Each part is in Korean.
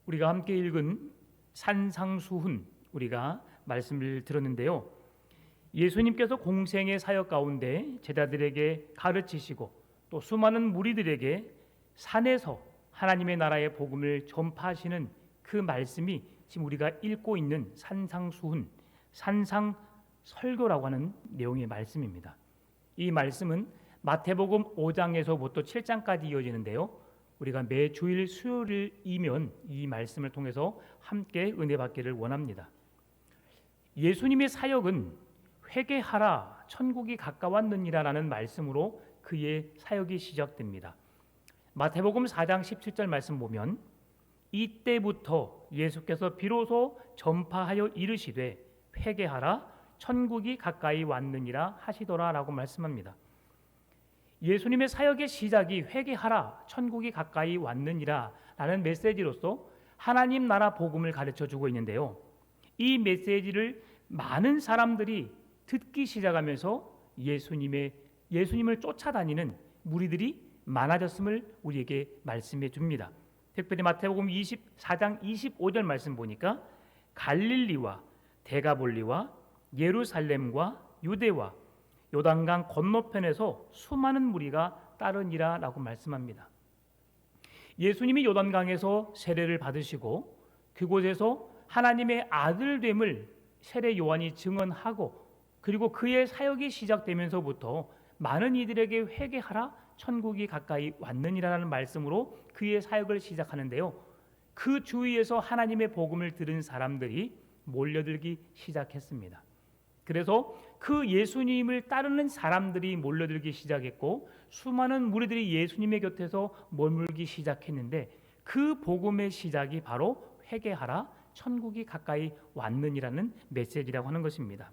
우리가 함께 읽은 산상수훈 우리가 말씀을 들었는데요. 예수님께서 공생의 사역 가운데 제자들에게 가르치시고 또 수많은 무리들에게 산에서 하나님의 나라의 복음을 전파하시는 그 말씀이 지금 우리가 읽고 있는 산상수훈, 산상설교라고 하는 내용의 말씀입니다. 이 말씀은 마태복음 5장에서부터 7장까지 이어지는데요. 우리가 매 주일 수요일이면 이 말씀을 통해서 함께 은혜 받기를 원합니다. 예수님의 사역은 회개하라 천국이 가까웠느니라라는 말씀으로 그의 사역이 시작됩니다. 마태복음 4장 17절 말씀 보면 이때부터 예수께서 비로소 전파하여 이르시되 회개하라 천국이 가까이 왔느니라 하시더라라고 말씀합니다. 예수님의 사역의 시작이 회개하라 천국이 가까이 왔느니라 라는 메시지로서 하나님 나라 복음을 가르쳐주고 있는데요. 이 메시지를 많은 사람들이 듣기 시작하면서 예수님을 쫓아다니는 무리들이 많아졌음을 우리에게 말씀해 줍니다. 특별히 마태복음 24장 25절 말씀 보니까 갈릴리와 데가볼리와 예루살렘과 유대와 요단강 건너편에서 수많은 무리가 따르니라 라고 말씀합니다. 예수님이 요단강에서 세례를 받으시고 그곳에서 하나님의 아들됨을 세례 요한이 증언하고 그리고 그의 사역이 시작되면서부터 많은 이들에게 회개하라 천국이 가까이 왔느니라는 말씀으로 그의 사역을 시작하는데요. 그 주위에서 하나님의 복음을 들은 사람들이 몰려들기 시작했습니다. 그래서 그 예수님을 따르는 사람들이 몰려들기 시작했고 수많은 무리들이 예수님의 곁에서 머물기 시작했는데 그 복음의 시작이 바로 회개하라 천국이 가까이 왔느니라는 메시지라고 하는 것입니다.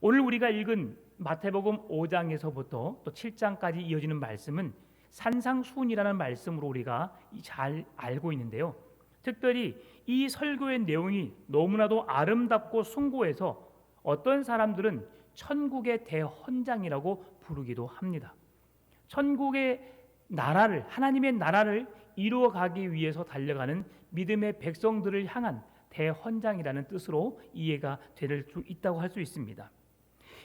오늘 우리가 읽은 마태복음 5장에서부터 또 7장까지 이어지는 말씀은 산상수훈이라는 말씀으로 우리가 잘 알고 있는데요. 특별히 이 설교의 내용이 너무나도 아름답고 숭고해서 어떤 사람들은 천국의 대헌장이라고 부르기도 합니다. 천국의 나라를 하나님의 나라를 이루어가기 위해서 달려가는 믿음의 백성들을 향한 대헌장이라는 뜻으로 이해가 될 수 있다고 할 수 있습니다.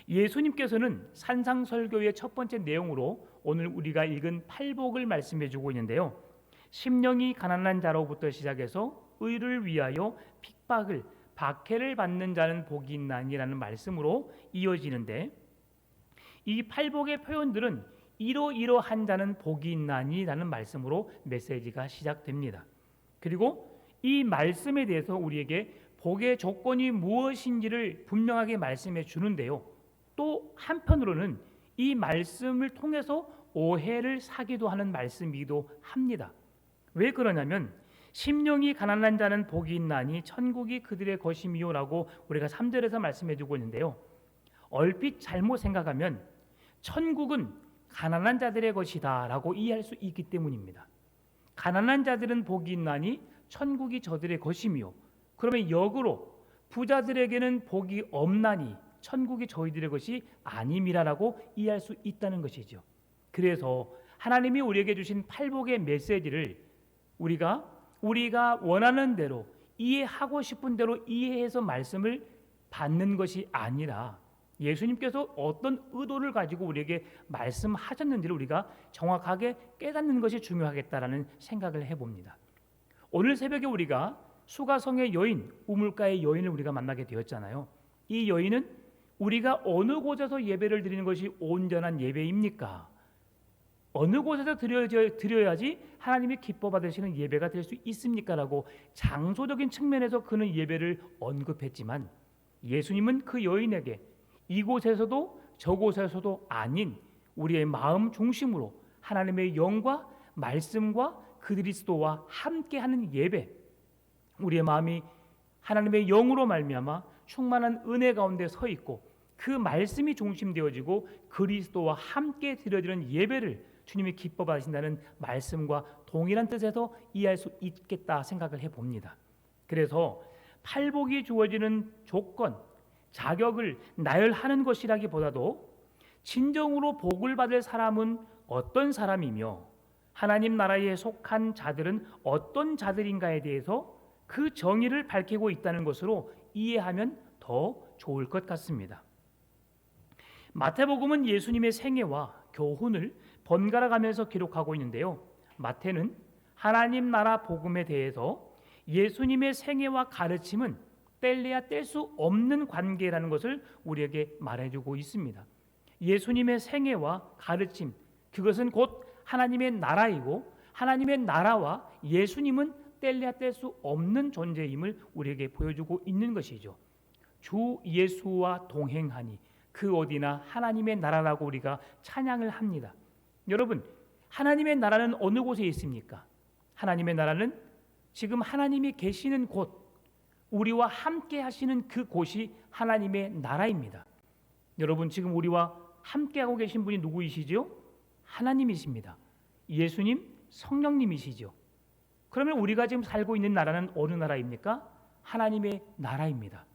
예수님께서는 산상설교의 첫 번째 내용으로 오늘 우리가 읽은 팔복을 말씀해 주고 있는데요. 심령이 가난한 자로부터 시작해서 의를 위하여 핍박을 박해를 받는 자는 복이 있나니라는 말씀으로 이어지는데 이 팔복의 표현들은 이러이러한 자는 복이 있나니라는 말씀으로 메시지가 시작됩니다. 그리고 이 말씀에 대해서 우리에게 복의 조건이 무엇인지를 분명하게 말씀해 주는데요. 또 한편으로는 이 말씀을 통해서 오해를 사기도 하는 말씀이기도 합니다. 왜 그러냐면 심령이 가난한 자는 복이 있나니 천국이 그들의 것이미요 라고 우리가 3절에서 말씀해 주고 있는데요. 얼핏 잘못 생각하면 천국은 가난한 자들의 것이다 라고 이해할 수 있기 때문입니다. 가난한 자들은 복이 있나니 천국이 저들의 것이미요. 그러면 역으로 부자들에게는 복이 없나니 천국이 저희들의 것이 아님이라라고 이해할 수 있다는 것이죠. 그래서 하나님이 우리에게 주신 팔복의 메시지를 우리가 원하는 대로 이해하고 싶은 대로 이해해서 말씀을 받는 것이 아니라 예수님께서 어떤 의도를 가지고 우리에게 말씀하셨는지를 우리가 정확하게 깨닫는 것이 중요하겠다라는 생각을 해봅니다. 오늘 새벽에 우리가 수가성의 여인, 우물가의 여인을 우리가 만나게 되었잖아요. 이 여인은 우리가 어느 곳에서 예배를 드리는 것이 온전한 예배입니까? 어느 곳에서 드려야지 하나님이 기뻐 받으시는 예배가 될 수 있습니까? 라고 장소적인 측면에서 그는 예배를 언급했지만 예수님은 그 여인에게 이곳에서도 저곳에서도 아닌 우리의 마음 중심으로 하나님의 영과 말씀과 그리스도와 함께하는 예배, 우리의 마음이 하나님의 영으로 말미암아 충만한 은혜 가운데 서 있고 그 말씀이 중심되어지고 그리스도와 함께 드려지는 예배를 주님이 기뻐 받으신다는 말씀과 동일한 뜻에서 이해할 수 있겠다 생각을 해봅니다. 그래서 팔복이 주어지는 조건, 자격을 나열하는 것이라기보다도 진정으로 복을 받을 사람은 어떤 사람이며 하나님 나라에 속한 자들은 어떤 자들인가에 대해서 그 정의를 밝히고 있다는 것으로 이해하면 더 좋을 것 같습니다. 마태복음은 예수님의 생애와 교훈을 번갈아 가면서 기록하고 있는데요. 마태는 하나님 나라 복음에 대해서 예수님의 생애와 가르침은 뗄래야 뗄 수 없는 관계라는 것을 우리에게 말해주고 있습니다. 예수님의 생애와 가르침, 그것은 곧 하나님의 나라이고 하나님의 나라와 예수님은 뗄래야 뗄 수 없는 존재임을 우리에게 보여주고 있는 것이죠. 주 예수와 동행하니 그 어디나 하나님의 나라라고 우리가 찬양을 합니다. 여러분, 하나님의 나라는 어느 곳에 있습니까? 하나님의 나라는 지금 하나님이 계시는 곳, 우리와 함께 하시는 그 곳이 하나님의 나라입니다. 여러분, 지금 우리와 함께하고 계신 분이 누구이시죠? 하나님이십니다. 예수님, 성령님이시죠. 그러면 우리가 지금 살고 있는 나라는 어느 나라입니까? 하나님의 나라입니다.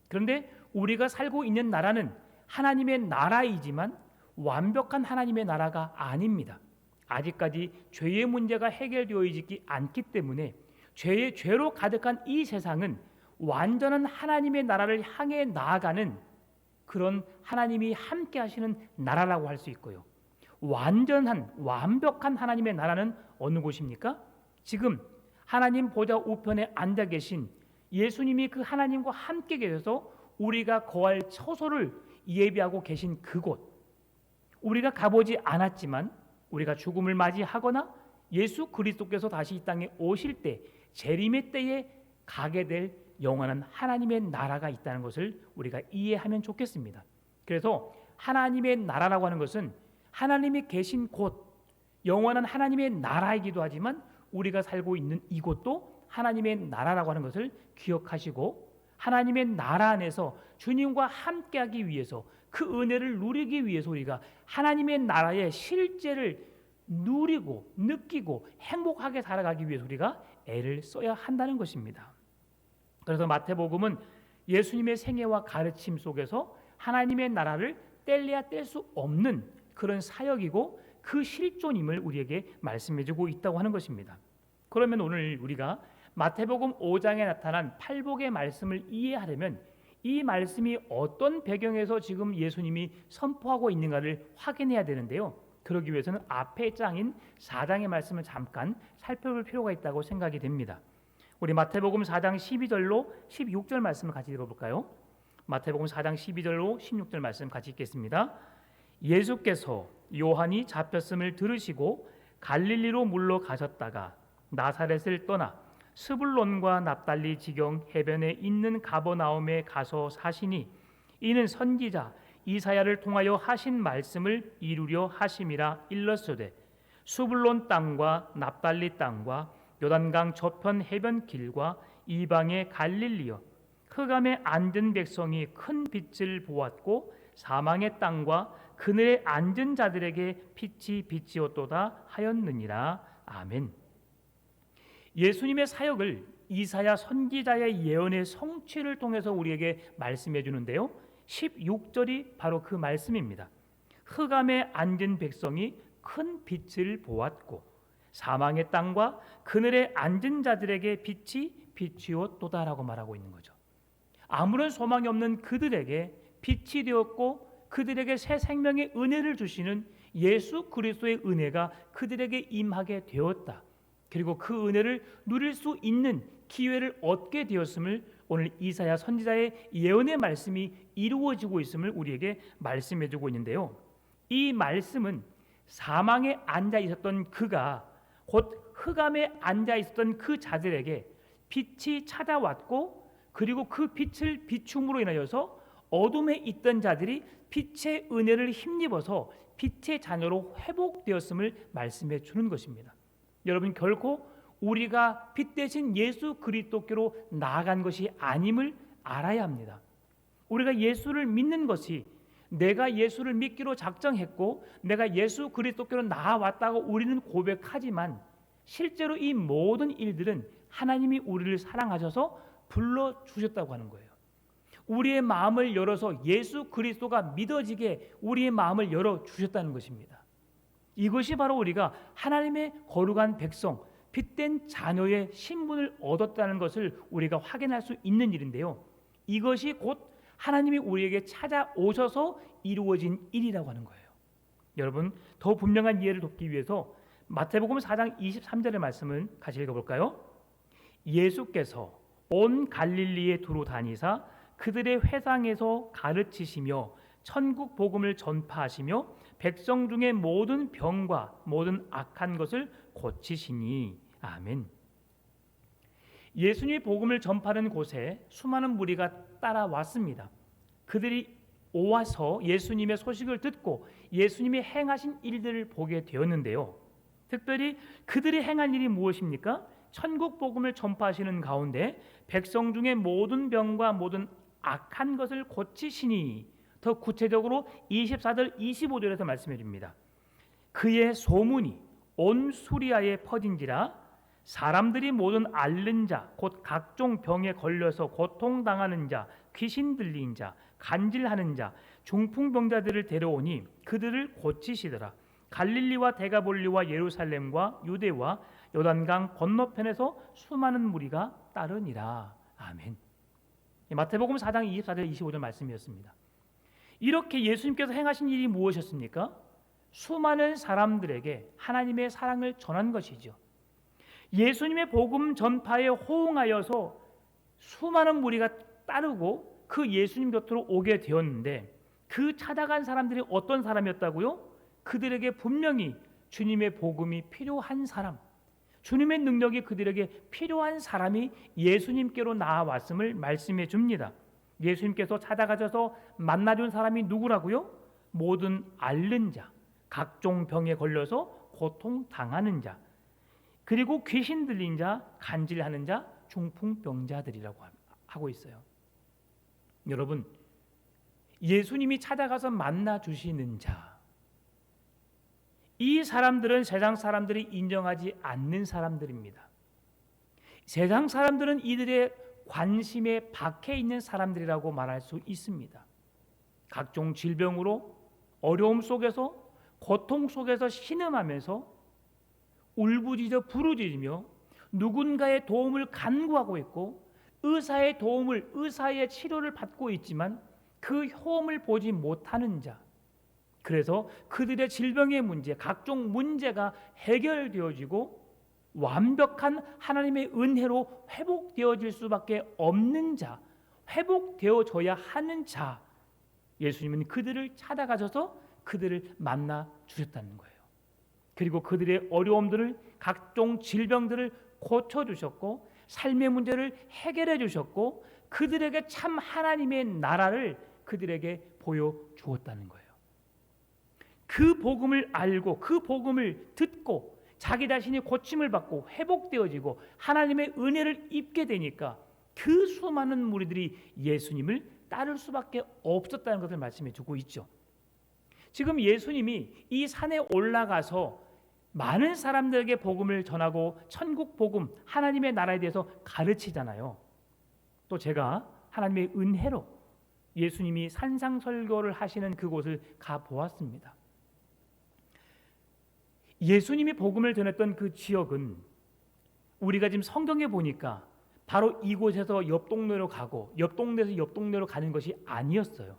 그런데 우리가 살고 있는 나라는 하나님의 나라이지만 완벽한 하나님의 나라가 아닙니다. 아직까지 죄의 문제가 해결되어 있지 않기 때문에 죄로 가득한 이 세상은 완전한 하나님의 나라를 향해 나아가는 그런 하나님이 함께 하시는 나라라고 할 수 있고요. 완벽한 하나님의 나라는 어느 곳입니까? 지금 하나님 보좌 우편에 앉아 계신 예수님이 그 하나님과 함께 계셔서 우리가 거할 처소를 예비하고 계신 그곳, 우리가 가보지 않았지만 우리가 죽음을 맞이하거나 예수 그리스도께서 다시 이 땅에 오실 때 재림의 때에 가게 될 영원한 하나님의 나라가 있다는 것을 우리가 이해하면 좋겠습니다. 그래서 하나님의 나라라고 하는 것은 하나님이 계신 곳, 영원한 하나님의 나라이기도 하지만 우리가 살고 있는 이곳도 하나님의 나라라고 하는 것을 기억하시고 하나님의 나라 안에서 주님과 함께하기 위해서 그 은혜를 누리기 위해서 우리가 하나님의 나라의 실제를 누리고 느끼고 행복하게 살아가기 위해서 우리가 애를 써야 한다는 것입니다. 그래서 마태복음은 예수님의 생애와 가르침 속에서 하나님의 나라를 뗄래야 뗄 수 없는 그런 사역이고 그 실존임을 우리에게 말씀해주고 있다고 하는 것입니다. 그러면 오늘 우리가 마태복음 5장에 나타난 팔복의 말씀을 이해하려면 이 말씀이 어떤 배경에서 지금 예수님이 선포하고 있는가를 확인해야 되는데요. 그러기 위해서는 앞의 장인 4장의 말씀을 잠깐 살펴볼 필요가 있다고 생각이 됩니다. 우리 마태복음 4장 12절로 16절 말씀을 같이 읽어볼까요? 마태복음 4장 12절로 16절 말씀 같이 읽겠습니다. 예수께서 요한이 잡혔음을 들으시고 갈릴리로 물러가셨다가 나사렛을 떠나 스불론과 납달리 지경 해변에 있는 가버나움에 가서 사시니 이는 선지자 이사야를 통하여 하신 말씀을 이루려 하심이라 일렀으되 스불론 땅과 납달리 땅과 요단강 저편 해변 길과 이방의 갈릴리여 흑암에 앉은 백성이 큰 빛을 보았고 사망의 땅과 그늘에 앉은 자들에게 빛이 비치었도다 하였느니라. 아멘. 예수님의 사역을 이사야 선지자의 예언의 성취를 통해서 우리에게 말씀해 주는데요. 16절이 바로 그 말씀입니다. 흑암에 앉은 백성이 큰 빛을 보았고 사망의 땅과 그늘에 앉은 자들에게 빛이 비추었도다라고 말하고 있는 거죠. 아무런 소망이 없는 그들에게 빛이 되었고 그들에게 새 생명의 은혜를 주시는 예수 그리스도의 은혜가 그들에게 임하게 되었다. 그리고 그 은혜를 누릴 수 있는 기회를 얻게 되었음을 오늘 이사야 선지자의 예언의 말씀이 이루어지고 있음을 우리에게 말씀해주고 있는데요. 이 말씀은 사망에 앉아 있었던 그가 곧 흑암에 앉아 있었던 그 자들에게 빛이 찾아왔고 그리고 그 빛을 비춤으로 인하여서 어둠에 있던 자들이 빛의 은혜를 힘입어서 빛의 자녀로 회복되었음을 말씀해 주는 것입니다. 여러분, 결코 우리가 빛 대신 예수 그리스도께로 나아간 것이 아님을 알아야 합니다. 우리가 예수를 믿는 것이 내가 예수를 믿기로 작정했고 내가 예수 그리스도께로 나아왔다고 우리는 고백하지만 실제로 이 모든 일들은 하나님이 우리를 사랑하셔서 불러주셨다고 하는 거예요. 우리의 마음을 열어서 예수 그리스도가 믿어지게 우리의 마음을 열어주셨다는 것입니다. 이것이 바로 우리가 하나님의 거룩한 백성, 빛된 자녀의 신분을 얻었다는 것을 우리가 확인할 수 있는 일인데요. 이것이 곧 하나님이 우리에게 찾아오셔서 이루어진 일이라고 하는 거예요. 여러분, 더 분명한 이해를 돕기 위해서 마태복음 4장 23절의 말씀을 같이 읽어볼까요? 예수께서 온 갈릴리에 두루 다니사 그들의 회당에서 가르치시며 천국 복음을 전파하시며 백성 중에 모든 병과 모든 악한 것을 고치시니. 아멘. 예수님의 복음을 전파하는 곳에 수많은 무리가 따라왔습니다. 그들이 오와서 예수님의 소식을 듣고 예수님이 행하신 일들을 보게 되었는데요. 특별히 그들이 행한 일이 무엇입니까? 천국 복음을 전파하시는 가운데 백성 중에 모든 병과 모든 악한 것을 고치시니. 더 구체적으로 24절 25절에서 말씀해 줍니다. 그의 소문이 온 수리아에 퍼진지라 사람들이 모든 앓는 자 곧 각종 병에 걸려서 고통당하는 자, 귀신 들린 자, 간질하는 자, 중풍병자들을 데려오니 그들을 고치시더라. 갈릴리와 데가볼리와 예루살렘과 유대와 요단강 건너편에서 수많은 무리가 따르니라. 아멘. 마태복음 4장 24절 25절 말씀이었습니다. 이렇게 예수님께서 행하신 일이 무엇이었습니까? 수많은 사람들에게 하나님의 사랑을 전한 것이죠. 예수님의 복음 전파에 호응하여서 수많은 무리가 따르고 그 예수님 곁으로 오게 되었는데 그 찾아간 사람들이 어떤 사람이었다고요? 그들에게 분명히 주님의 복음이 필요한 사람, 주님의 능력이 그들에게 필요한 사람이 예수님께로 나아왔음을 말씀해 줍니다. 예수님께서 찾아가셔서 만나준 사람이 누구라고요? 모든 앓는 자, 각종 병에 걸려서 고통당하는 자, 그리고 귀신 들린 자, 간질하는 자, 중풍병자들이라고 하고 있어요. 여러분, 예수님이 찾아가서 만나 주시는 자, 이 사람들은 세상 사람들이 인정하지 않는 사람들입니다. 세상 사람들은 이들의 관심에 박해 있는 사람들이라고 말할 수 있습니다. 각종 질병으로 어려움 속에서 고통 속에서 신음하면서 울부짖어 부르짖으며 누군가의 도움을 간구하고 있고 의사의 치료를 받고 있지만 그 효험을 보지 못하는 자, 그래서 그들의 질병의 문제, 각종 문제가 해결되어지고 완벽한 하나님의 은혜로 회복되어질 수밖에 없는 자, 회복되어져야 하는 자, 예수님은 그들을 찾아가셔서 그들을 만나 주셨다는 거예요. 그리고 그들의 어려움들을, 각종 질병들을 고쳐주셨고 삶의 문제를 해결해 주셨고 그들에게 참 하나님의 나라를 그들에게 보여주었다는 거예요. 그 복음을 알고 그 복음을 듣고 자기 자신이 고침을 받고 회복되어지고 하나님의 은혜를 입게 되니까 그 수많은 무리들이 예수님을 따를 수밖에 없었다는 것을 말씀해 주고 있죠. 지금 예수님이 이 산에 올라가서 많은 사람들에게 복음을 전하고 천국 복음, 하나님의 나라에 대해서 가르치잖아요. 또 제가 하나님의 은혜로 예수님이 산상설교를 하시는 그곳을 가보았습니다. 예수님이 복음을 전했던 그 지역은 우리가 지금 성경에 보니까 바로 이곳에서 옆 동네로 가고 옆 동네에서 옆 동네로 가는 것이 아니었어요.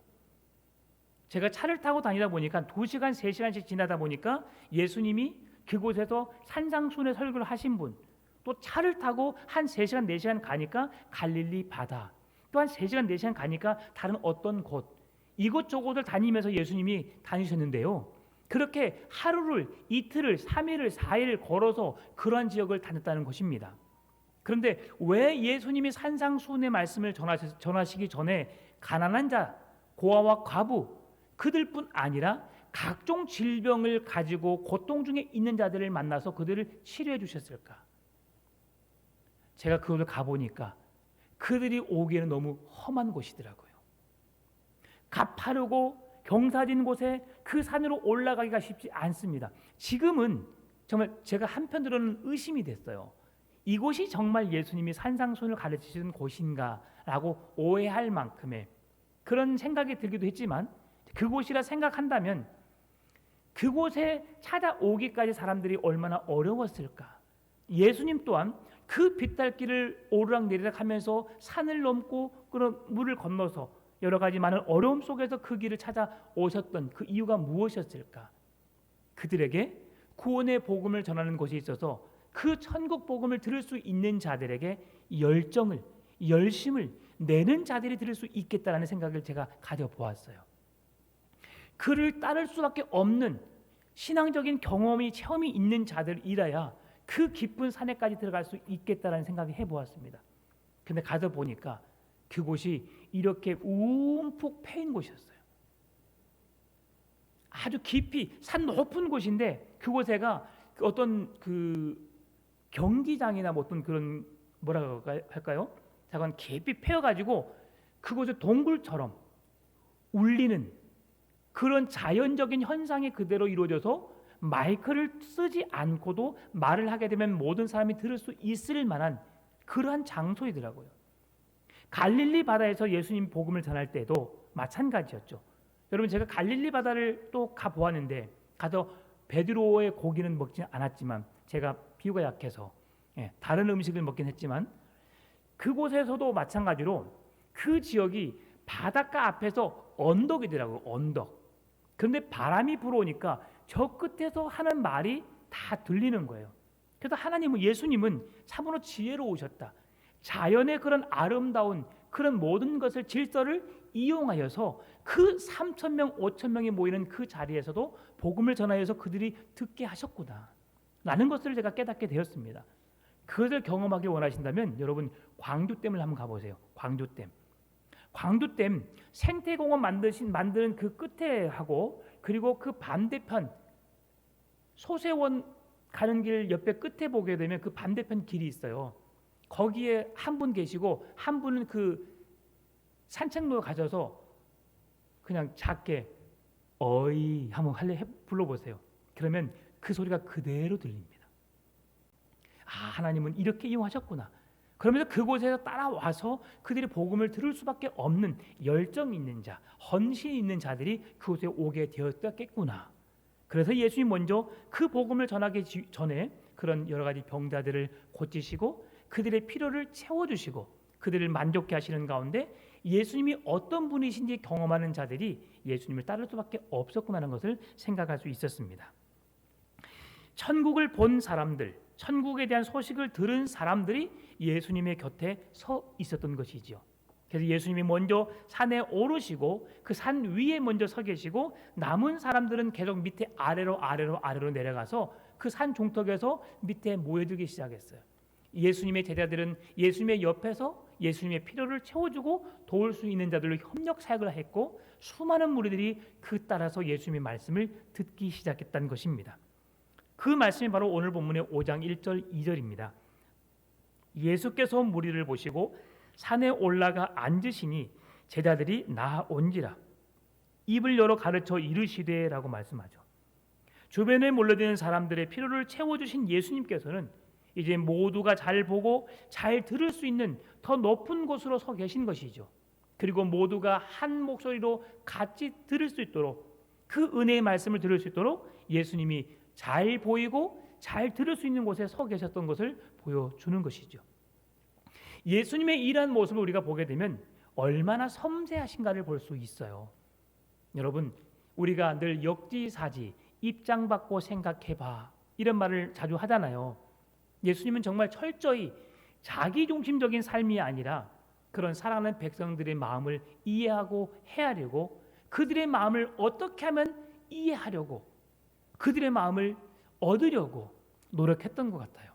제가 차를 타고 다니다 보니까 2시간, 3시간씩 지나다 보니까 예수님이 그곳에서 산상순회 설교를 하신 분, 또 차를 타고 한 3시간, 4시간 가니까 갈릴리 바다, 또 한 3시간, 4시간 가니까 다른 어떤 곳, 이곳저곳을 다니면서 예수님이 다니셨는데요. 그렇게 하루를, 이틀을, 3일을, 4일을 걸어서 그러한 지역을 다녔다는 것입니다. 그런데 왜 예수님이 산상순회 말씀을 전하시기 전에 가난한 자, 고아와 과부, 그들뿐 아니라 각종 질병을 가지고 고통 중에 있는 자들을 만나서 그들을 치료해 주셨을까? 제가 그곳을 가보니까 그들이 오기에는 너무 험한 곳이더라고요. 가파르고 경사진 곳에 그 산으로 올라가기가 쉽지 않습니다. 지금은 정말 제가 한편으로는 의심이 됐어요. 이곳이 정말 예수님이 산상순을 가르치시는 곳인가라고 오해할 만큼의 그런 생각이 들기도 했지만 그곳이라 생각한다면 그곳에 찾아오기까지 사람들이 얼마나 어려웠을까. 예수님 또한 그 빗달길을 오르락내리락 하면서 산을 넘고 그런 물을 건너서 여러 가지 많은 어려움 속에서 그 길을 찾아오셨던 그 이유가 무엇이었을까? 그들에게 구원의 복음을 전하는 곳에 있어서 그 천국 복음을 들을 수 있는 자들에게 열정을, 열심을 내는 자들이 들을 수 있겠다라는 생각을 제가 가져보았어요. 그를 따를 수밖에 없는 신앙적인 경험이, 체험이 있는 자들이라야 그 깊은 산에까지 들어갈 수 있겠다라는 생각을 해보았습니다. 근데 가서 보니까 그곳이 이렇게 움푹 패인 곳이었어요. 아주 깊이 산 높은 곳인데 그곳에가 어떤 그 경기장이나 뭐 어떤 그런 뭐라고 할까요? 잠깐 깊이 패여가지고 그곳에 동굴처럼 울리는 그런 자연적인 현상이 그대로 이루어져서 마이크를 쓰지 않고도 말을 하게 되면 모든 사람이 들을 수 있을 만한 그러한 장소이더라고요. 갈릴리 바다에서 예수님 복음을 전할 때도 마찬가지였죠. 여러분, 제가 갈릴리 바다를 또 가보았는데 가서 베드로의 고기는 먹지 않았지만 제가 비유가 약해서 다른 음식을 먹긴 했지만 그곳에서도 마찬가지로 그 지역이 바닷가 앞에서 언덕이더라고요. 언덕. 그런데 바람이 불어오니까 저 끝에서 하는 말이 다 들리는 거예요. 그래서 하나님은, 예수님은 참으로 지혜로우셨다. 자연의 그런 아름다운 그런 모든 것을, 질서를 이용하여서 그 3,000명, 5,000명이 모이는 그 자리에서도 복음을 전하여서 그들이 듣게 하셨구나 라는 것을 제가 깨닫게 되었습니다. 그것을 경험하길 원하신다면 여러분, 광주댐을 한번 가보세요. 광주댐. 광주댐 생태공원 만드는 그 끝에 하고, 그리고 그 반대편 소세원 가는 길 옆에 끝에 보게 되면 그 반대편 길이 있어요. 거기에 한 분 계시고 한 분은 그 산책로에 가셔서 그냥 작게 어이 한번 불러보세요. 그러면 그 소리가 그대로 들립니다. 아, 하나님은 이렇게 이용하셨구나. 그러면서 그곳에서 따라와서 그들이 복음을 들을 수밖에 없는 열정 있는 자, 헌신 있는 자들이 그곳에 오게 되었겠구나. 그래서 예수님 먼저 그 복음을 전하기 전에 그런 여러 가지 병자들을 고치시고 그들의 필요를 채워주시고 그들을 만족케 하시는 가운데 예수님이 어떤 분이신지 경험하는 자들이 예수님을 따를 수밖에 없었구나 하는 것을 생각할 수 있었습니다. 천국을 본 사람들, 천국에 대한 소식을 들은 사람들이 예수님의 곁에 서 있었던 것이지요. 그래서 예수님이 먼저 산에 오르시고 그 산 위에 먼저 서 계시고 남은 사람들은 계속 밑에 아래로 내려가서 그 산 종턱에서 밑에 모여들기 시작했어요. 예수님의 제자들은 예수님의 옆에서 예수님의 필요를 채워주고 도울 수 있는 자들로 협력 사역을 했고 수많은 무리들이 그 따라서 예수님의 말씀을 듣기 시작했다는 것입니다. 그 말씀이 바로 오늘 본문의 5장 1절 2절입니다. 예수께서 무리를 보시고 산에 올라가 앉으시니 제자들이 나아온지라 입을 열어 가르쳐 이르시되 라고 말씀하죠. 주변에 몰려드는 사람들의 필요를 채워주신 예수님께서는 이제 모두가 잘 보고 잘 들을 수 있는 더 높은 곳으로 서 계신 것이죠. 그리고 모두가 한 목소리로 같이 들을 수 있도록, 그 은혜의 말씀을 들을 수 있도록 예수님이 잘 보이고 잘 들을 수 있는 곳에 서 계셨던 것을 보여주는 것이죠. 예수님의 이러한 모습을 우리가 보게 되면 얼마나 섬세하신가를 볼 수 있어요. 여러분, 우리가 늘 역지사지, 입장받고 생각해봐 이런 말을 자주 하잖아요. 예수님은 정말 철저히 자기중심적인 삶이 아니라 그런 사랑하는 백성들의 마음을 이해하고 헤아리고 그들의 마음을 어떻게 하면 이해하려고 그들의 마음을 얻으려고 노력했던 것 같아요.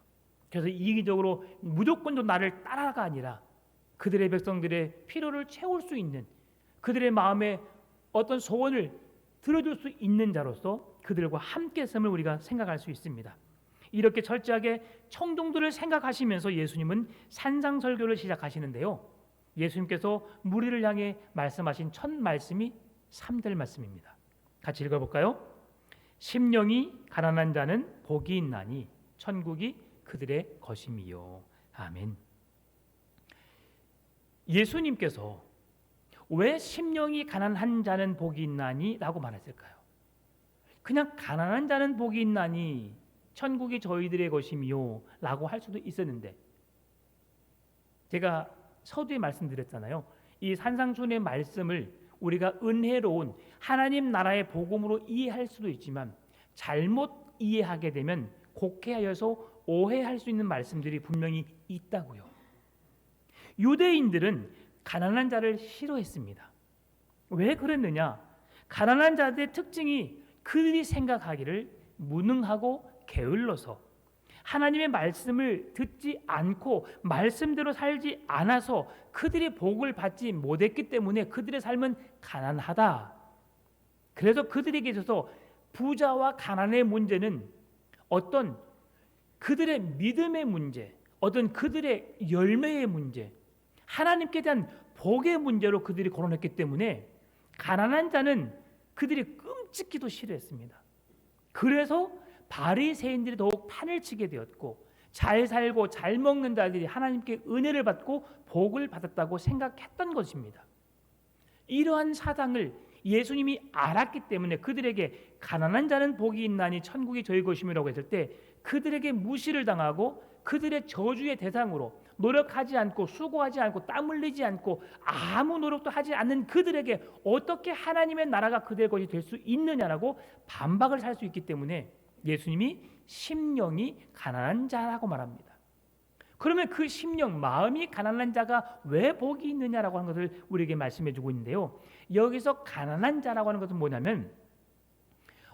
그래서 이기적으로 무조건 나를 따라가 아니라 그들의 백성들의 필요를 채울 수 있는, 그들의 마음에 어떤 소원을 들어줄 수 있는 자로서 그들과 함께 있음을 우리가 생각할 수 있습니다. 이렇게 철저하게 청중들을 생각하시면서 예수님은 산상설교를 시작하시는데요. 예수님께서 무리를 향해 말씀하신 첫 말씀이 3절 말씀입니다. 같이 읽어볼까요? 심령이 가난한 자는 복이 있나니 천국이 그들의 것임이요. 아멘. 예수님께서 왜 심령이 가난한 자는 복이 있나니 라고 말했을까요? 그냥 가난한 자는 복이 있나니 천국이 저희들의 것이미요 라고 할 수도 있었는데, 제가 서두에 말씀드렸잖아요. 이 산상순의 말씀을 우리가 은혜로운 하나님 나라의 복음으로 이해할 수도 있지만 잘못 이해하게 되면 곡해하여서 오해할 수 있는 말씀들이 분명히 있다고요. 유대인들은 가난한 자를 싫어했습니다. 왜 그랬느냐? 가난한 자들의 특징이 그들이 생각하기를 무능하고 게을러서 하나님의 말씀을 듣지 않고 말씀대로 살지 않아서 그들이 복을 받지 못했기 때문에 그들의 삶은 가난하다. 그래서 그들에게 있어서 부자와 가난의 문제는 어떤 그들의 믿음의 문제, 어떤 그들의 열매의 문제, 하나님께 대한 복의 문제로 그들이 거론했기 때문에 가난한 자는 그들이 끔찍히도 싫어했습니다. 그래서 바리새인들이 더욱 판을 치게 되었고, 잘 살고 잘 먹는 자들이 하나님께 은혜를 받고 복을 받았다고 생각했던 것입니다. 이러한 사상을 예수님이 알았기 때문에 그들에게 가난한 자는 복이 있나니 천국이 저희 것임이라고 했을 때 그들에게 무시를 당하고 그들의 저주의 대상으로 노력하지 않고 수고하지 않고 땀 흘리지 않고 아무 노력도 하지 않는 그들에게 어떻게 하나님의 나라가 그들의 것이 될 수 있느냐라고 반박을 할 수 있기 때문에 예수님이 심령이 가난한 자라고 말합니다. 그러면 그 심령, 마음이 가난한 자가 왜 복이 있느냐라고 하는 것을 우리에게 말씀해 주고 있는데요. 여기서 가난한 자라고 하는 것은 뭐냐면,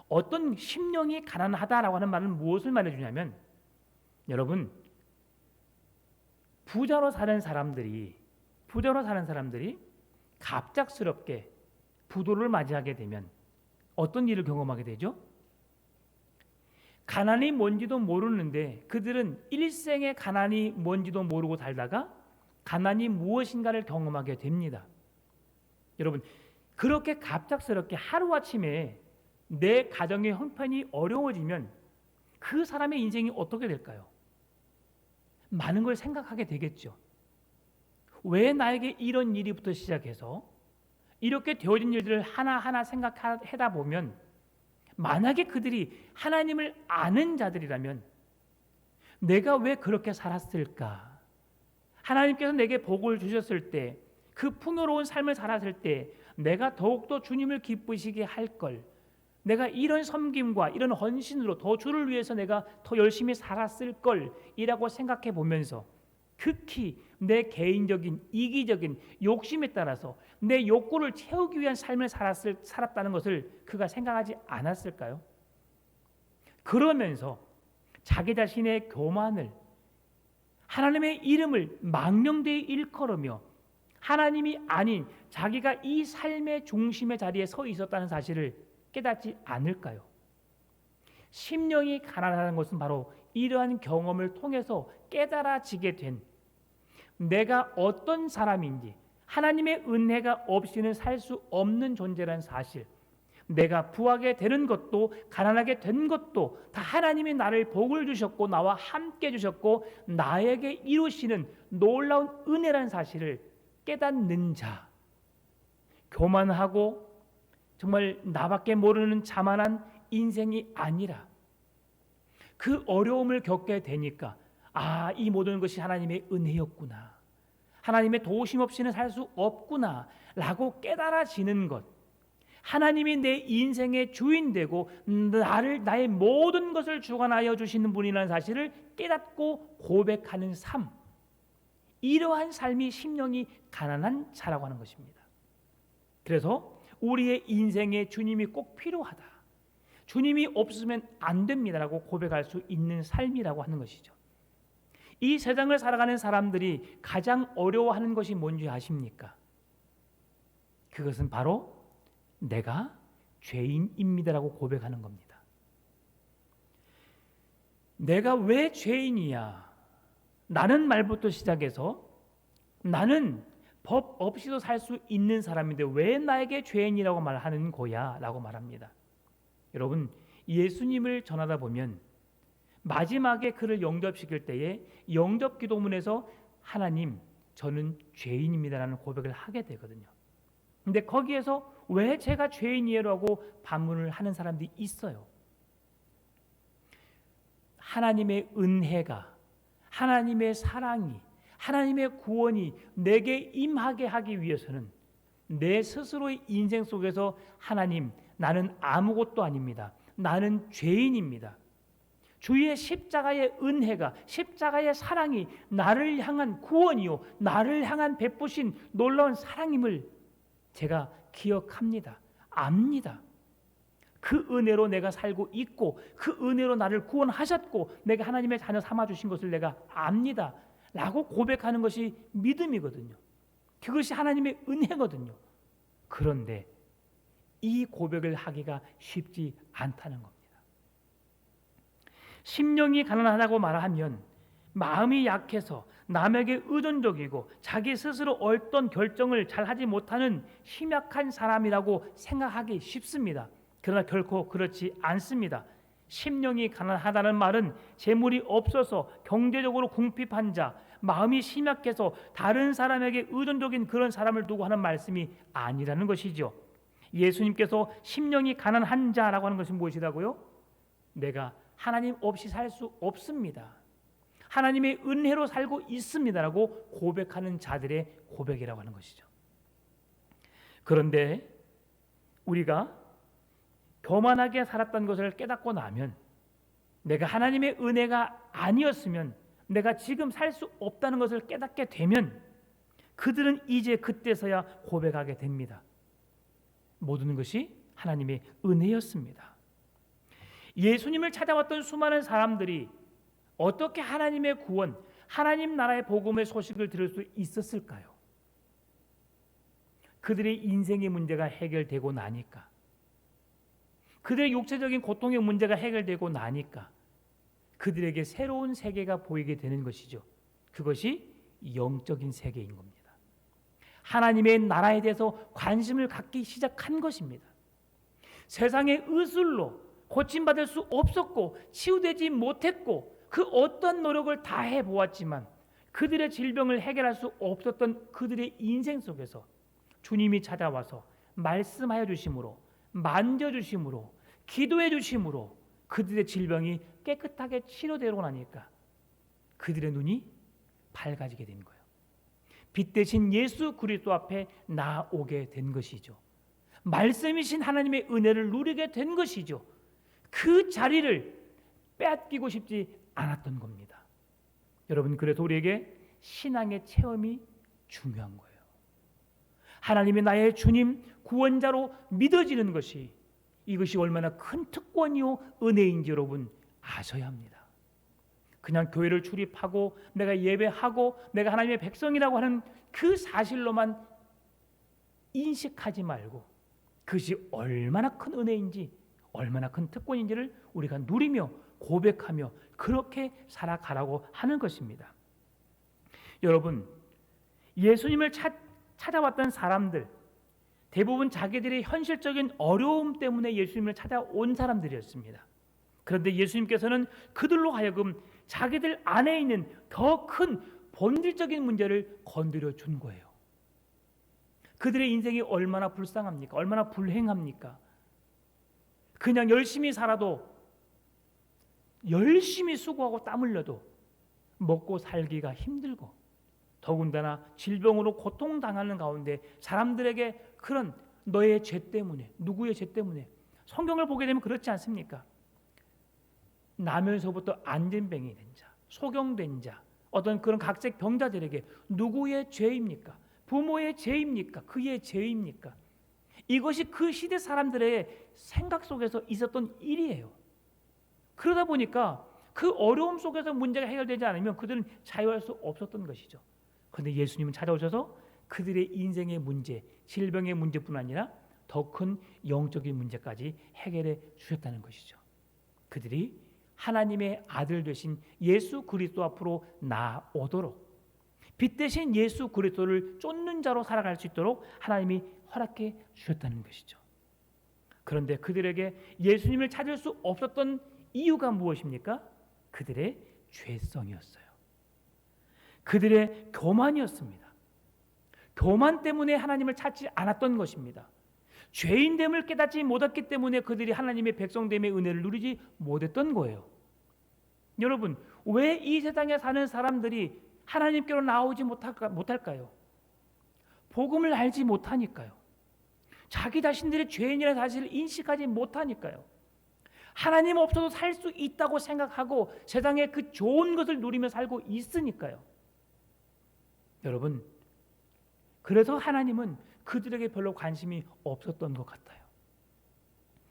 어떤 심령이 가난하다라고 하는 말은 무엇을 말해주냐면, 여러분, 부자로 사는 사람들이 갑작스럽게 부도를 맞이하게 되면 어떤 일을 경험하게 되죠? 가난이 뭔지도 모르는데 그들은 일생의 가난이 뭔지도 모르고 살다가 가난이 무엇인가를 경험하게 됩니다. 여러분, 그렇게 갑작스럽게 하루아침에 내 가정의 형편이 어려워지면 그 사람의 인생이 어떻게 될까요? 많은 걸 생각하게 되겠죠. 왜 나에게 이런 일이부터 시작해서 이렇게 되어진 일들을 하나하나 생각하다 보면, 만약에 그들이 하나님을 아는 자들이라면 내가 왜 그렇게 살았을까? 하나님께서 내게 복을 주셨을 때, 그 풍요로운 삶을 살았을 때 내가 더욱더 주님을 기쁘시게 할 걸, 내가 이런 섬김과 이런 헌신으로 더 주를 위해서 내가 더 열심히 살았을 걸이라고 생각해 보면서 극히 내 개인적인 이기적인 욕심에 따라서 내 욕구를 채우기 위한 삶을 살았다는 것을 그가 생각하지 않았을까요? 그러면서 자기 자신의 교만을, 하나님의 이름을 망령되이 일컬으며 하나님이 아닌 자기가 이 삶의 중심의 자리에 서 있었다는 사실을 깨닫지 않을까요? 심령이 가난하다는 것은 바로 이러한 경험을 통해서 깨달아지게 된, 내가 어떤 사람인지, 하나님의 은혜가 없이는 살 수 없는 존재라는 사실, 내가 부하게 되는 것도 가난하게 된 것도 다 하나님이 나를 복을 주셨고 나와 함께 주셨고 나에게 이루시는 놀라운 은혜라는 사실을 깨닫는 자, 교만하고 정말 나밖에 모르는 자만한 인생이 아니라 그 어려움을 겪게 되니까, 아, 이 모든 것이 하나님의 은혜였구나, 하나님의 도우심 없이는 살 수 없구나 라고 깨달아지는 것, 하나님이 내 인생의 주인 되고 나의 모든 것을 주관하여 주시는 분이라는 사실을 깨닫고 고백하는 삶, 이러한 삶이 심령이 가난한 자라고 하는 것입니다. 그래서 우리의 인생에 주님이 꼭 필요하다, 주님이 없으면 안 됩니다라고 고백할 수 있는 삶이라고 하는 것이죠. 이 세상을 살아가는 사람들이 가장 어려워하는 것이 뭔지 아십니까? 그것은 바로 내가 죄인입니다라고 고백하는 겁니다. 내가 왜 죄인이야? 나는 말부터 시작해서 나는 법 없이도 살 수 있는 사람인데 왜 나에게 죄인이라고 말하는 거야? 라고 말합니다. 여러분, 예수님을 전하다 보면 마지막에 그를 영접시킬 때에 영접 기도문에서 하나님, 저는 죄인입니다라는 고백을 하게 되거든요. 근데 거기에서 왜 제가 죄인이에요라고 반문을 하는 사람들이 있어요. 하나님의 은혜가, 하나님의 사랑이, 하나님의 구원이 내게 임하게 하기 위해서는 내 스스로의 인생 속에서 하나님, 나는 아무것도 아닙니다. 나는 죄인입니다. 주의 십자가의 은혜가, 십자가의 사랑이 나를 향한 구원이요, 나를 향한 베푸신 놀라운 사랑임을 제가 기억합니다. 압니다. 그 은혜로 내가 살고 있고 그 은혜로 나를 구원하셨고 내가 하나님의 자녀 삼아주신 것을 내가 압니다 라고 고백하는 것이 믿음이거든요. 그것이 하나님의 은혜거든요. 그런데 이 고백을 하기가 쉽지 않다는 겁니다. 심령이 가난하다고 말하면 마음이 약해서 남에게 의존적이고 자기 스스로 어떤 결정을 잘 하지 못하는 심약한 사람이라고 생각하기 쉽습니다. 그러나 결코 그렇지 않습니다. 심령이 가난하다는 말은 재물이 없어서 경제적으로 궁핍한 자, 마음이 심약해서 다른 사람에게 의존적인 그런 사람을 두고 하는 말씀이 아니라는 것이죠. 예수님께서 심령이 가난한 자라고 하는 것이 무엇이라고요? 내가 하나님 없이 살 수 없습니다. 하나님의 은혜로 살고 있습니다라고 고백하는 자들의 고백이라고 하는 것이죠. 그런데 우리가 교만하게 살았던 것을 깨닫고 나면 내가 하나님의 은혜가 아니었으면 내가 지금 살 수 없다는 것을 깨닫게 되면 그들은 이제 그때서야 고백하게 됩니다. 모든 것이 하나님의 은혜였습니다. 예수님을 찾아왔던 수많은 사람들이 어떻게 하나님의 구원, 하나님 나라의 복음의 소식을 들을 수 있었을까요? 그들의 인생의 문제가 해결되고 나니까, 그들의 육체적인 고통의 문제가 해결되고 나니까 그들에게 새로운 세계가 보이게 되는 것이죠. 그것이 영적인 세계인 겁니다. 하나님의 나라에 대해서 관심을 갖기 시작한 것입니다. 세상의 의술로 고침받을 수 없었고 치유되지 못했고 그 어떤 노력을 다 해보았지만 그들의 질병을 해결할 수 없었던 그들의 인생 속에서 주님이 찾아와서 말씀하여 주심으로, 만져주심으로, 기도해 주심으로 그들의 질병이 깨끗하게 치료되고 나니까 그들의 눈이 밝아지게 된 거예요. 빛 대신 예수 그리스도 앞에 나오게 된 것이죠. 말씀이신 하나님의 은혜를 누리게 된 것이죠. 그 자리를 빼앗기고 싶지 않았던 겁니다. 여러분, 그래서 우리에게 신앙의 체험이 중요한 거예요. 하나님이 나의 주님, 구원자로 믿어지는 것이, 이것이 얼마나 큰 특권이요 은혜인지 여러분 아셔야 합니다. 그냥 교회를 출입하고 내가 예배하고 내가 하나님의 백성이라고 하는 그 사실로만 인식하지 말고 그것이 얼마나 큰 은혜인지, 얼마나 큰 특권인지를 우리가 누리며 고백하며 그렇게 살아가라고 하는 것입니다. 여러분, 예수님을 찾아왔던 사람들 대부분 자기들의 현실적인 어려움 때문에 예수님을 찾아온 사람들이었습니다. 그런데 예수님께서는 그들로 하여금 자기들 안에 있는 더 큰 본질적인 문제를 건드려 준 거예요. 그들의 인생이 얼마나 불쌍합니까? 얼마나 불행합니까? 그냥 열심히 살아도, 열심히 수고하고 땀 흘려도 먹고 살기가 힘들고, 더군다나 질병으로 고통당하는 가운데 사람들에게 그런 너의 죄 때문에, 누구의 죄 때문에, 성경을 보게 되면 그렇지 않습니까? 나면서부터 안진뱅이 된 자, 소경된 자, 어떤 그런 각색 병자들에게 누구의 죄입니까? 부모의 죄입니까? 그의 죄입니까? 이것이 그 시대 사람들의 생각 속에서 있었던 일이에요. 그러다 보니까 그 어려움 속에서 문제가 해결되지 않으면 그들은 자유할 수 없었던 것이죠. 그런데 예수님은 찾아오셔서 그들의 인생의 문제, 질병의 문제뿐 아니라 더 큰 영적인 문제까지 해결해 주셨다는 것이죠. 그들이 하나님의 아들 되신 예수 그리스도 앞으로 나오도록, 빛 대신 예수 그리스도를 쫓는 자로 살아갈 수 있도록 하나님이 허락해 주셨다는 것이죠. 그런데 그들에게 예수님을 찾을 수 없었던 이유가 무엇입니까? 그들의 죄성이었어요. 그들의 교만이었습니다. 교만 때문에 하나님을 찾지 않았던 것입니다. 죄인됨을 깨닫지 못했기 때문에 그들이 하나님의 백성됨의 은혜를 누리지 못했던 거예요. 여러분, 왜 이 세상에 사는 사람들이 하나님께로 나오지 못할까요? 복음을 알지 못하니까요. 자기 자신들의 죄인이라는 사실을 인식하지 못하니까요. 하나님 없어도 살 수 있다고 생각하고 세상에 그 좋은 것을 누리며 살고 있으니까요. 여러분, 그래서 하나님은 그들에게 별로 관심이 없었던 것 같아요.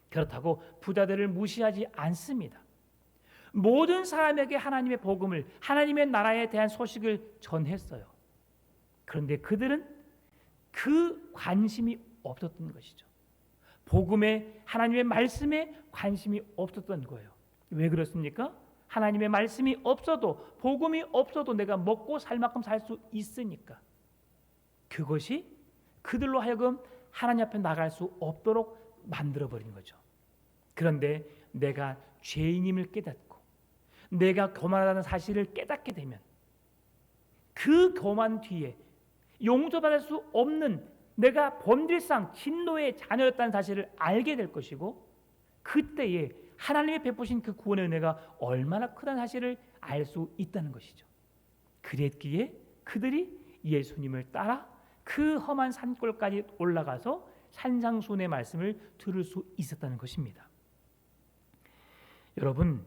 그렇다고 부자들을 무시하지 않습니다. 모든 사람에게 하나님의 복음을, 하나님의 나라에 대한 소식을 전했어요. 그런데 그들은 그 관심이 없었던 것이죠. 복음에, 하나님의 말씀에 관심이 없었던 거예요. 왜 그렇습니까? 하나님의 말씀이 없어도, 복음이 없어도 내가 먹고 살 만큼 살 수 있으니까. 그것이 그들로 하여금 하나님 앞에 나갈 수 없도록 만들어버린 거죠. 그런데 내가 죄인임을 깨닫고 내가 교만하다는 사실을 깨닫게 되면 그 교만 뒤에 용서받을 수 없는 내가 본질상 진노의 자녀였다는 사실을 알게 될 것이고, 그때에 하나님이 베푸신 그 구원의 은혜가 얼마나 크다는 사실을 알 수 있다는 것이죠. 그랬기에 그들이 예수님을 따라 그 험한 산골까지 올라가서 산상수훈의 말씀을 들을 수 있었다는 것입니다. 여러분,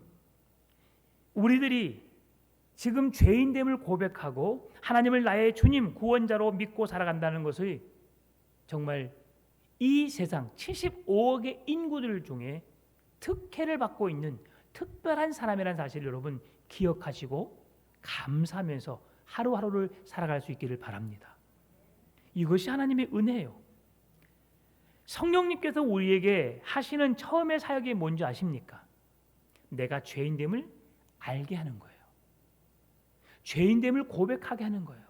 우리들이 지금 죄인됨을 고백하고 하나님을 나의 주님, 구원자로 믿고 살아간다는 것을 정말 이 세상 75억의 인구들 중에 특혜를 받고 있는 특별한 사람이라는 사실을 여러분 기억하시고 감사하면서 하루하루를 살아갈 수 있기를 바랍니다. 이것이 하나님의 은혜예요. 성령님께서 우리에게 하시는 처음의 사역이 뭔지 아십니까? 내가 죄인됨을 알게 하는 거예요. 죄인됨을 고백하게 하는 거예요.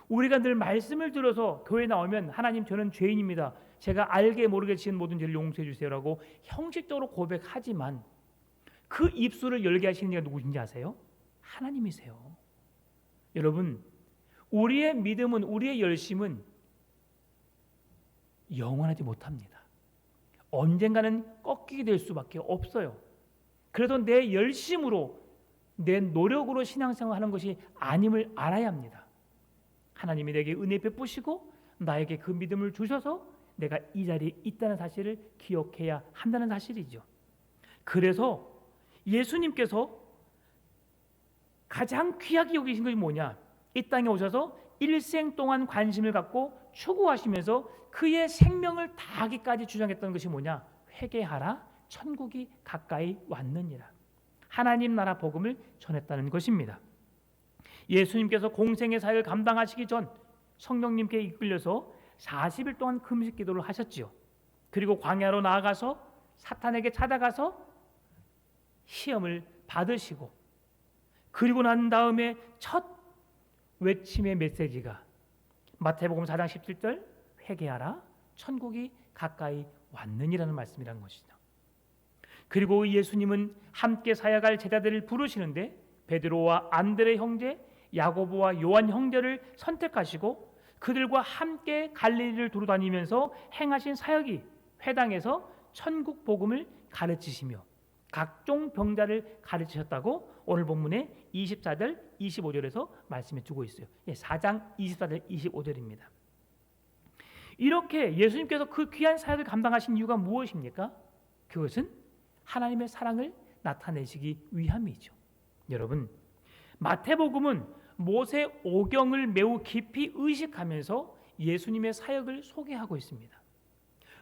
우리가 늘 말씀을 들어서 교회 나오면 하나님 저는 죄인입니다. 제가 알게 모르게 지은 모든 죄를 용서해 주세요라고 형식적으로 고백하지만 그 입술을 열게 하시는 이가 누구신지 아세요? 하나님이세요. 여러분, 우리의 믿음은, 우리의 열심은 영원하지 못합니다. 언젠가는 꺾이게 될 수밖에 없어요. 그래서 내 열심으로, 내 노력으로 신앙생활하는 것이 아님을 알아야 합니다. 하나님이 내게 은혜 베푸시고 나에게 그 믿음을 주셔서 내가 이 자리에 있다는 사실을 기억해야 한다는 사실이죠. 그래서 예수님께서 가장 귀하게 여기신 것이 뭐냐? 이 땅에 오셔서 일생 동안 관심을 갖고 추구하시면서 그의 생명을 다하기까지 주장했던 것이 뭐냐? 회개하라, 천국이 가까이 왔느니라. 하나님 나라 복음을 전했다는 것입니다. 예수님께서 공생의 사역을 감당하시기 전 성령님께 이끌려서 40일 동안 금식 기도를 하셨지요. 그리고 광야로 나아가서 사탄에게 찾아가서 시험을 받으시고, 그리고 난 다음에 첫 외침의 메시지가 마태복음 4장 17절 회개하라 천국이 가까이 왔느니라는 말씀이라는 것이죠. 그리고 예수님은 함께 사역할 제자들을 부르시는데 베드로와 안드레 형제, 야고보와 요한 형제를 선택하시고 그들과 함께 갈릴리를 두루다니면서 행하신 사역이 회당에서 천국 복음을 가르치시며 각종 병자를 가르치셨다고 오늘 본문의 24절 25절에서 말씀해 주고 있어요. 4장 24절 25절입니다. 이렇게 예수님께서 그 귀한 사역을 감당하신 이유가 무엇입니까? 그것은 하나님의 사랑을 나타내시기 위함이죠. 여러분, 마태복음은 모세 오경을 매우 깊이 의식하면서 예수님의 사역을 소개하고 있습니다.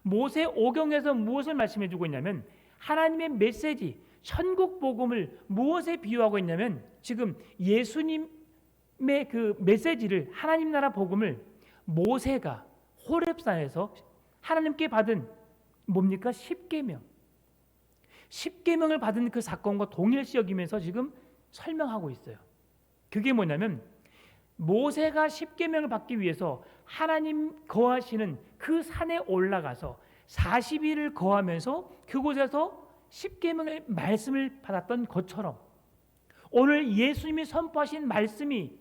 모세 오경에서 무엇을 말씀해 주고 있냐면 하나님의 메시지, 천국 복음을 무엇에 비유하고 있냐면 지금 예수님의 그 메시지를, 하나님 나라 복음을 모세가 호렙산에서 하나님께 받은 뭡니까? 십계명을 받은 그 사건과 동일시 여기면서 지금 설명하고 있어요. 그게 뭐냐면 모세가 십계명을 받기 위해서 하나님 거하시는 그 산에 올라가서 40일을 거하면서 그곳에서 십계명의 말씀을 받았던 것처럼 오늘 예수님이 선포하신 말씀이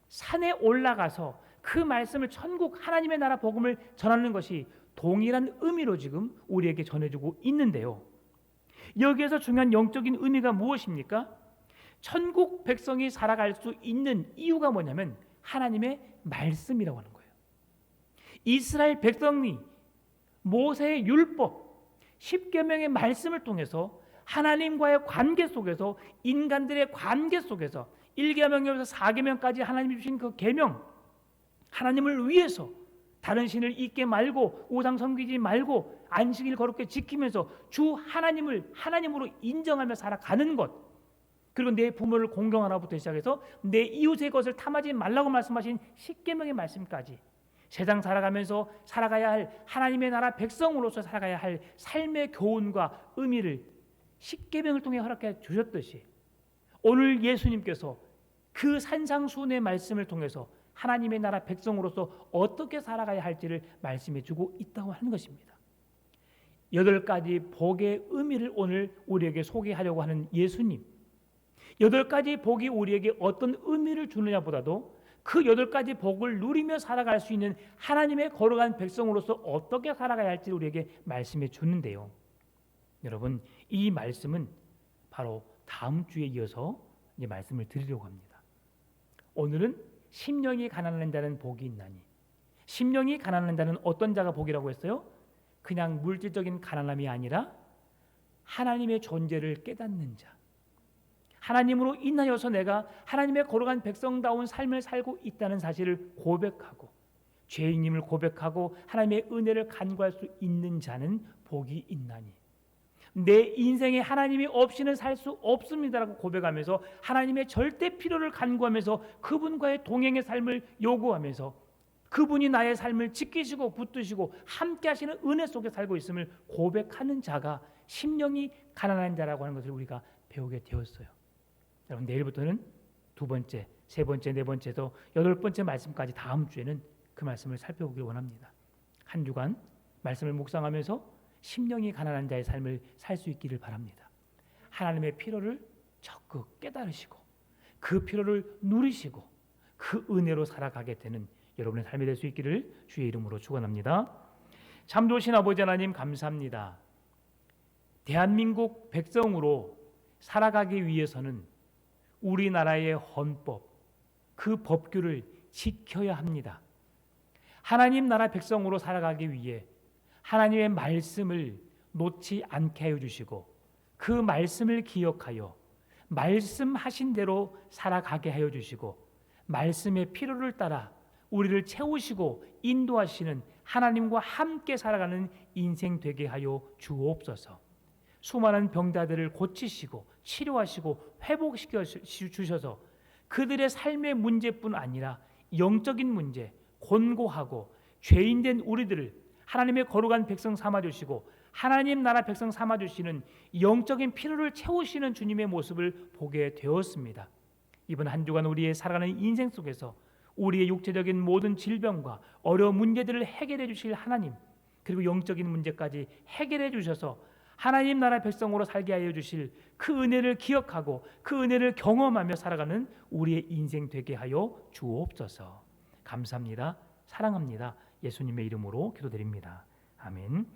산에 올라가서 그 말씀을 천국 하나님의 나라 복음을 전하는 것이 동일한 의미로 지금 우리에게 전해주고 있는데요. 여기에서 중요한 영적인 의미가 무엇입니까? 천국 백성이 살아갈 수 있는 이유가 뭐냐면 하나님의 말씀이라고 하는 거예요. 이스라엘 백성이 모세의 율법, 십계명의 말씀을 통해서 하나님과의 관계 속에서, 인간들의 관계 속에서 1계명에서 4계명까지 하나님이 주신 그 계명, 하나님을 위해서 다른 신을 잊게 말고 우상 섬기지 말고 안식일 거룩히 지키면서 주 하나님을 하나님으로 인정하며 살아가는 것, 그리고 내 부모를 공경하라부터 시작해서 내 이웃의 것을 탐하지 말라고 말씀하신 십계명의 말씀까지 세상 살아가면서 살아가야 할 하나님의 나라 백성으로서 살아가야 할 삶의 교훈과 의미를 십계명을 통해 허락해 주셨듯이 오늘 예수님께서 그 산상수훈의 말씀을 통해서 하나님의 나라 백성으로서 어떻게 살아가야 할지를 말씀해 주고 있다고 하는 것입니다. 8가지 복의 의미를 오늘 우리에게 소개하려고 하는 예수님, 8가지 복이 우리에게 어떤 의미를 주느냐보다도 그 8가지 복을 누리며 살아갈 수 있는 하나님의 거룩한 백성으로서 어떻게 살아가야 할지를 우리에게 말씀해 주는데요. 여러분, 이 말씀은 바로 다음 주에 이어서 이제 말씀을 드리려고 합니다. 오늘은 심령이 가난한 자는 복이 있나니. 심령이 가난한 자는 어떤 자가 복이라고 했어요? 그냥 물질적인 가난함이 아니라 하나님의 존재를 깨닫는 자, 하나님으로 인하여서 내가 하나님의 거룩한 백성다운 삶을 살고 있다는 사실을 고백하고 죄인임을 고백하고 하나님의 은혜를 간구할 수 있는 자는 복이 있나니. 내 인생에 하나님이 없이는 살 수 없습니다라고 고백하면서 하나님의 절대 필요를 간구하면서 그분과의 동행의 삶을 요구하면서 그분이 나의 삶을 지키시고 붙드시고 함께 하시는 은혜 속에 살고 있음을 고백하는 자가 심령이 가난한 자라고 하는 것을 우리가 배우게 되었어요. 여러분, 내일부터는 2번째, 3번째, 4번째에서 8번째 말씀까지 다음 주에는 그 말씀을 살펴보길 원합니다. 한 주간 말씀을 묵상하면서 심령이 가난한 자의 삶을 살 수 있기를 바랍니다. 하나님의 필요를 적극 깨달으시고 그 필요를 누리시고 그 은혜로 살아가게 되는 여러분의 삶이 될 수 있기를 주의 이름으로 축원합니다. 참 좋으신 아버지 하나님, 감사합니다. 대한민국 백성으로 살아가기 위해서는 우리나라의 헌법, 그 법규를 지켜야 합니다. 하나님 나라 백성으로 살아가기 위해 하나님의 말씀을 놓지 않게 하여 주시고 그 말씀을 기억하여 말씀하신 대로 살아가게 하여 주시고 말씀의 필요를 따라 우리를 채우시고 인도하시는 하나님과 함께 살아가는 인생 되게 하여 주옵소서. 수많은 병자들을 고치시고 치료하시고 회복시켜 주셔서 그들의 삶의 문제뿐 아니라 영적인 문제, 곤고하고 죄인된 우리들을 하나님의 거룩한 백성 삼아주시고 하나님 나라 백성 삼아주시는 영적인 필요를 채우시는 주님의 모습을 보게 되었습니다. 이번 한 주간 우리의 살아가는 인생 속에서 우리의 육체적인 모든 질병과 어려운 문제들을 해결해 주실 하나님, 그리고 영적인 문제까지 해결해 주셔서 하나님 나라 백성으로 살게 하여 주실 그 은혜를 기억하고 그 은혜를 경험하며 살아가는 우리의 인생 되게 하여 주옵소서. 감사합니다. 사랑합니다. 예수님의 이름으로 기도드립니다. 아멘.